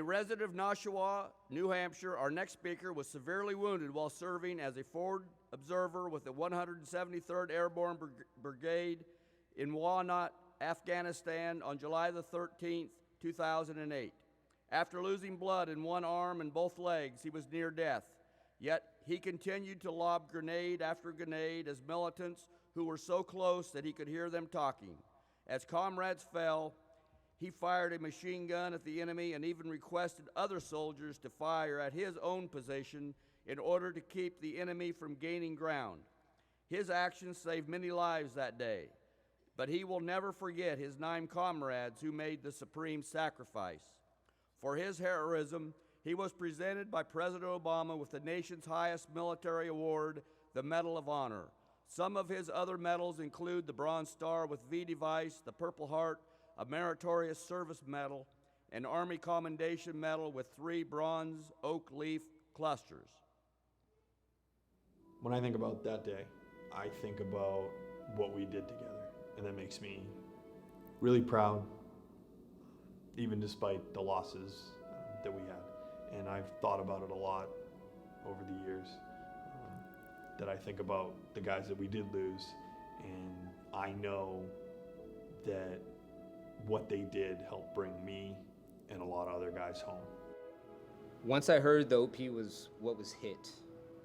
A resident of Nashua, New Hampshire, our next speaker was severely wounded while serving as a forward observer with the 173rd Airborne Brigade in Wanat, Afghanistan on July the 13th, 2008. After losing blood in one arm and both legs, he was near death. Yet he continued to lob grenade after grenade as militants who were so close that he could hear them talking. As comrades fell, he fired a machine gun at the enemy and even requested other soldiers to fire at his own position in order to keep the enemy from gaining ground. His actions saved many lives that day, but he will never forget his 9 comrades who made the supreme sacrifice. For his heroism, he was presented by President Obama with the nation's highest military award, the Medal of Honor. Some of his other medals include the Bronze Star with V device, the Purple Heart, a Meritorious Service Medal, an Army Commendation Medal with 3 bronze oak leaf clusters. When I think about that day, I think about what we did together, and that makes me really proud, even despite the losses that we had. And I've thought about it a lot over the years, that I think about the guys that we did lose, and I know that what they did helped bring me and a lot of other guys home. Once I heard the OP was what was hit,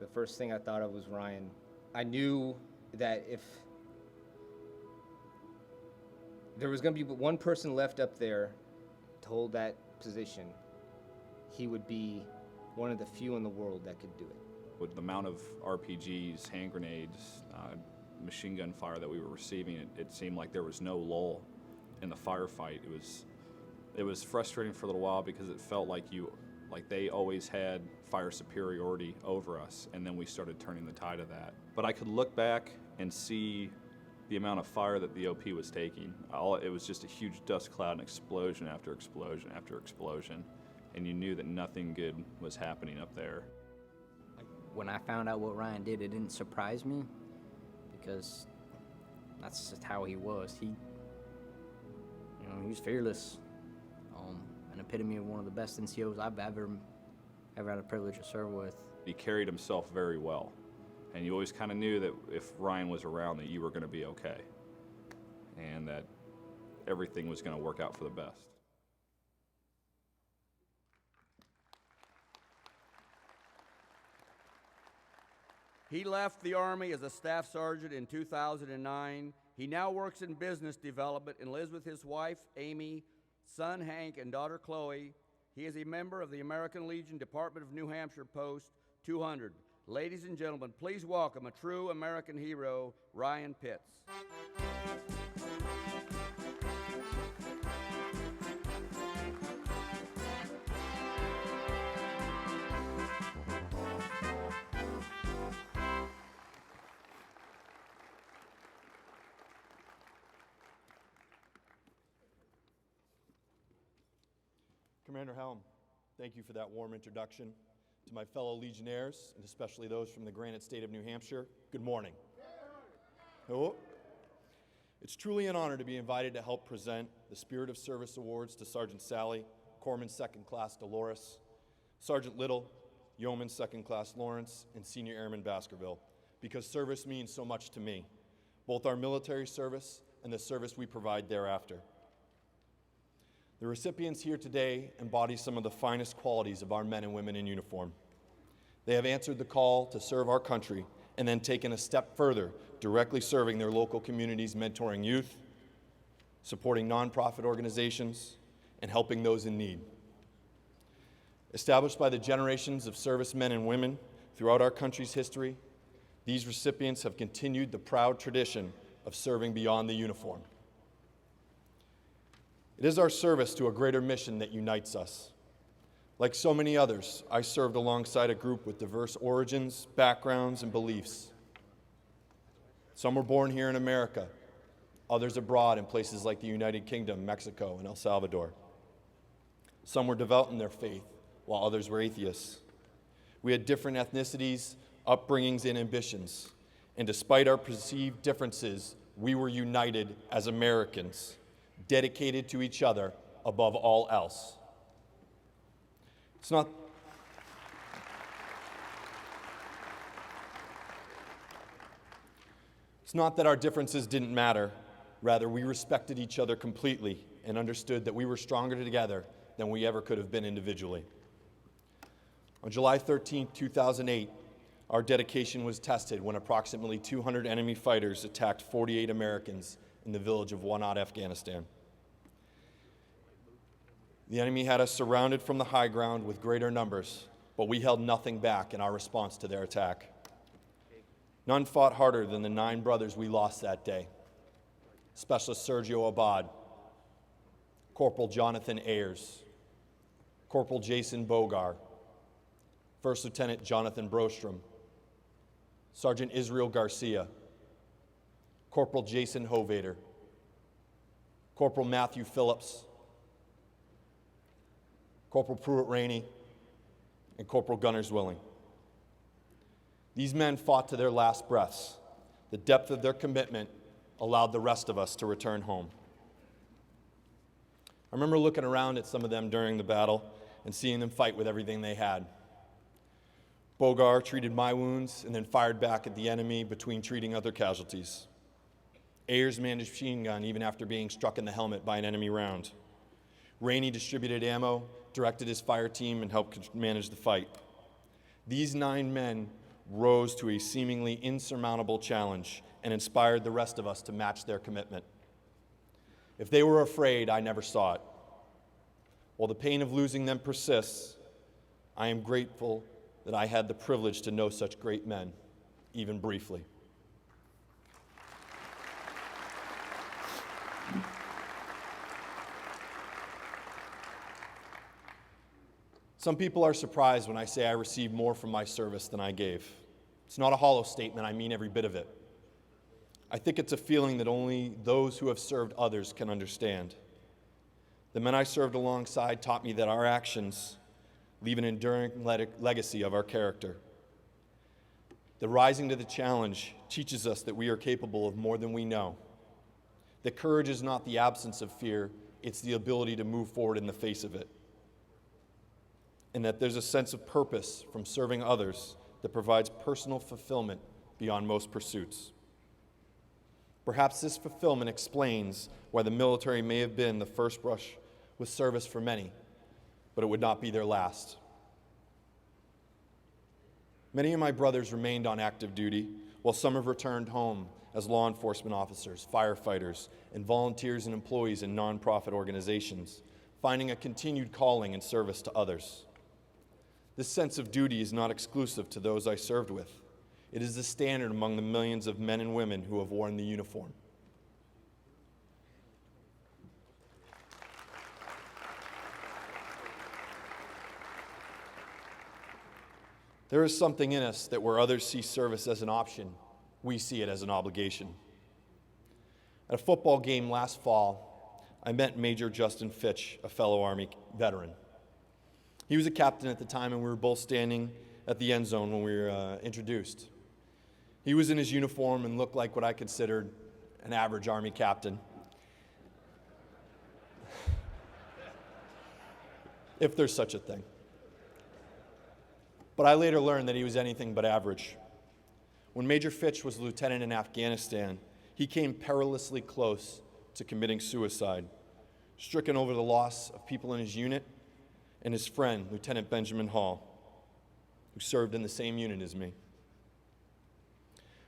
the first thing I thought of was Ryan. I knew that if there was going to be one person left up there to hold that position, he would be one of the few in the world that could do it. With the amount of RPGs, hand grenades, machine gun fire that we were receiving, it seemed like there was no lull in the firefight. It was frustrating for a little while because it felt like they always had fire superiority over us, and then we started turning the tide of that. But I could look back and see the amount of fire that the OP was taking. It was just a huge dust cloud and explosion after explosion after explosion, and you knew that nothing good was happening up there. When I found out what Ryan did, it didn't surprise me because that's just how he was. He was fearless, an epitome of one of the best NCOs I've ever had the privilege to serve with. He carried himself very well, and you always kind of knew that if Ryan was around that you were going to be okay, and that everything was going to work out for the best. He left the Army as a staff sergeant in 2009. He now works in business development and lives with his wife, Amy, son, Hank, and daughter, Chloe. He is a member of the American Legion Department of New Hampshire Post 200. Ladies and gentlemen, please welcome a true American hero, Ryan Pitts. Commander Helm, thank you for that warm introduction. To my fellow Legionnaires, and especially those from the Granite State of New Hampshire, good morning. Oh. It's truly an honor to be invited to help present the Spirit of Service Awards to Sergeant Sally, Corpsman 2nd Class Dolores, Sergeant Little, Yeoman 2nd Class Lawrence, and Senior Airman Baskerville, because service means so much to me, both our military service and the service we provide thereafter. The recipients here today embody some of the finest qualities of our men and women in uniform. They have answered the call to serve our country and then taken a step further, directly serving their local communities, mentoring youth, supporting nonprofit organizations, and helping those in need. Established by the generations of servicemen and women throughout our country's history, these recipients have continued the proud tradition of serving beyond the uniform. It is our service to a greater mission that unites us. Like so many others, I served alongside a group with diverse origins, backgrounds, and beliefs. Some were born here in America, others abroad in places like the United Kingdom, Mexico, and El Salvador. Some were devout in their faith, while others were atheists. We had different ethnicities, upbringings, and ambitions, and despite our perceived differences, we were united as Americans, dedicated to each other above all else. It's not It's not that our differences didn't matter. Rather, we respected each other completely and understood that we were stronger together than we ever could have been individually. On July 13, 2008, our dedication was tested when approximately 200 enemy fighters attacked 48 Americans in the village of Wanat, Afghanistan. The enemy had us surrounded from the high ground with greater numbers, but we held nothing back in our response to their attack. None fought harder than the 9 brothers we lost that day. Specialist Sergio Abad, Corporal Jonathan Ayers, Corporal Jason Bogar, First Lieutenant Jonathan Brostrom, Sergeant Israel Garcia, Corporal Jason Hovader, Corporal Matthew Phillips, Corporal Pruitt Rainey, and Corporal Gunners Willing. These men fought to their last breaths. The depth of their commitment allowed the rest of us to return home. I remember looking around at some of them during the battle and seeing them fight with everything they had. Bogar treated my wounds and then fired back at the enemy between treating other casualties. Ayers managed machine gun even after being struck in the helmet by an enemy round. Rainey distributed ammo, directed his fire team, and helped manage the fight. These 9 men rose to a seemingly insurmountable challenge and inspired the rest of us to match their commitment. If they were afraid, I never saw it. While the pain of losing them persists, I am grateful that I had the privilege to know such great men, even briefly. Some people are surprised when I say I received more from my service than I gave. It's not a hollow statement, I mean every bit of it. I think it's a feeling that only those who have served others can understand. The men I served alongside taught me that our actions leave an enduring legacy of our character. The rising to the challenge teaches us that we are capable of more than we know. That courage is not the absence of fear, it's the ability to move forward in the face of it. And that there's a sense of purpose from serving others that provides personal fulfillment beyond most pursuits. Perhaps this fulfillment explains why the military may have been the first brush with service for many, but it would not be their last. Many of my brothers remained on active duty, while some have returned home as law enforcement officers, firefighters, and volunteers and employees in nonprofit organizations, finding a continued calling and service to others. This sense of duty is not exclusive to those I served with. It is the standard among the millions of men and women who have worn the uniform. There is something in us that where others see service as an option, we see it as an obligation. At a football game last fall, I met Major Justin Fitch, a fellow Army veteran. He was a captain at the time, and we were both standing at the end zone when we were introduced. He was in his uniform and looked like what I considered an average Army captain. If there's such a thing. But I later learned that he was anything but average. When Major Fitch was a lieutenant in Afghanistan, he came perilously close to committing suicide, stricken over the loss of people in his unit and his friend, Lieutenant Benjamin Hall, who served in the same unit as me.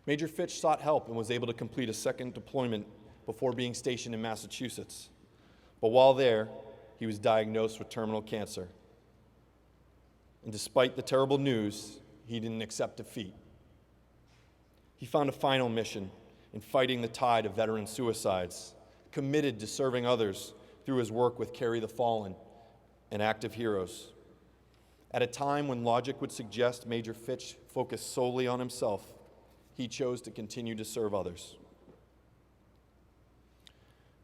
Major Fitch sought help and was able to complete a second deployment before being stationed in Massachusetts. But while there, he was diagnosed with terminal cancer. And despite the terrible news, he didn't accept defeat. He found a final mission in fighting the tide of veteran suicides, committed to serving others through his work with Carry the Fallen and Active Heroes. At a time when logic would suggest Major Fitch focused solely on himself, he chose to continue to serve others.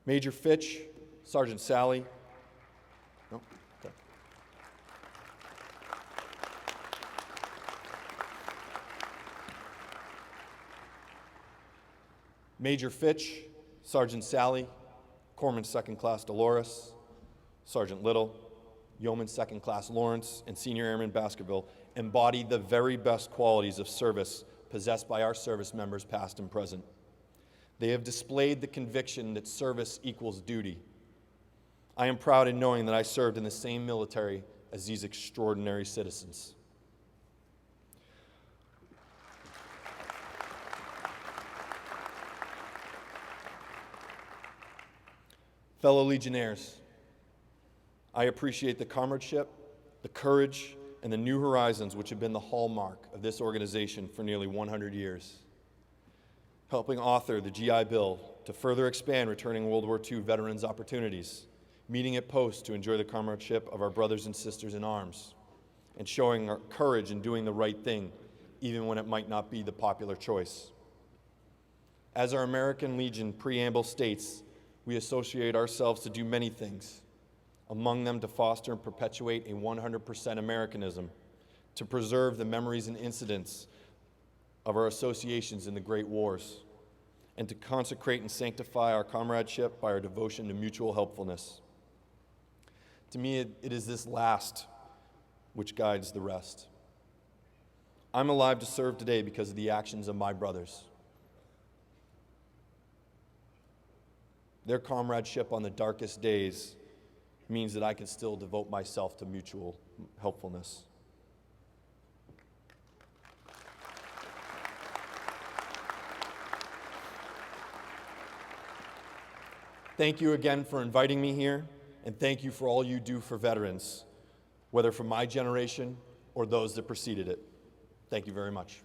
Major Fitch, Sergeant Sally, Major Fitch, Sergeant Sally, Corpsman Second Class Dolores, Sergeant Little, Yeoman Second Class Lawrence, and Senior Airman Baskerville embody the very best qualities of service possessed by our service members past and present. They have displayed the conviction that service equals duty. I am proud in knowing that I served in the same military as these extraordinary citizens. Fellow Legionnaires, I appreciate the comradeship, the courage, and the new horizons which have been the hallmark of this organization for nearly 100 years. Helping author the GI Bill to further expand returning World War II veterans' opportunities, meeting at posts to enjoy the comradeship of our brothers and sisters in arms, and showing our courage in doing the right thing, even when it might not be the popular choice. As our American Legion preamble states, we associate ourselves to do many things, among them to foster and perpetuate a 100% Americanism, to preserve the memories and incidents of our associations in the great wars, and to consecrate and sanctify our comradeship by our devotion to mutual helpfulness. To me, it is this last which guides the rest. I'm alive to serve today because of the actions of my brothers. Their comradeship on the darkest days means that I can still devote myself to mutual helpfulness. Thank you again for inviting me here, and thank you for all you do for veterans, whether from my generation or those that preceded it. Thank you very much.